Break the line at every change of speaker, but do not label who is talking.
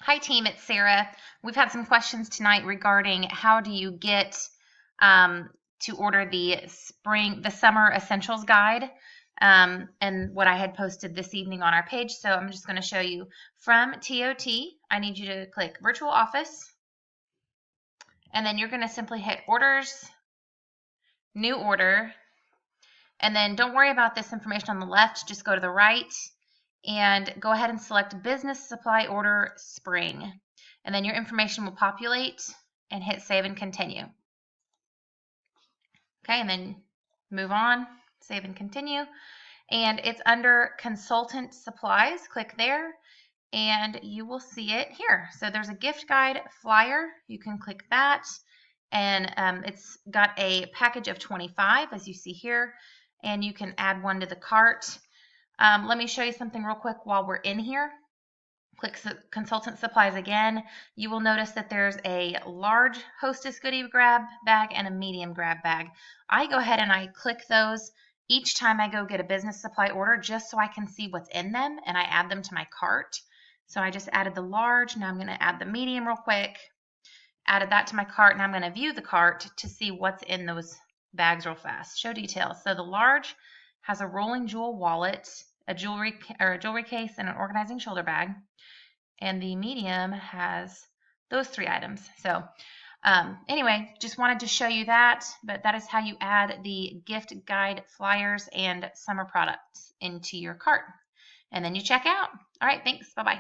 Hi team, it's Sarah. We've had some questions tonight regarding how do you get to order the summer essentials guide, and what I had posted this evening on our page. So I'm just going to show you from TOT. I need you to click Virtual Office, and then you're going to simply hit Orders, New Order, and then don't worry about this information on the left. Just go to the right and go ahead and select Business Supply Order Spring. And then your information will populate and hit Save and Continue. Okay, and then move on, Save and Continue. And it's under Consultant Supplies. Click there and you will see it here. So there's a gift guide flyer. You can click that. And it's got a package of 25, as you see here. And you can add one to the cart. Let me show you something real quick while we're in here. Click Consultant Supplies again. You will notice that there's a large Hostess Goodie grab bag and a medium grab bag. I go ahead and I click those each time I go get a business supply order just so I can see what's in them, and I add them to my cart. So I just added the large. Now I'm going to add the medium real quick. Added that to my cart, and I'm going to view the cart to see what's in those bags real fast. Show details. So the large has a rolling jewel wallet, a jewelry case, and an organizing shoulder bag. And the medium has those 3 items. So anyway, just wanted to show you that, but that is how you add the gift guide flyers and summer products into your cart. And then you check out. All right, thanks. Bye-bye.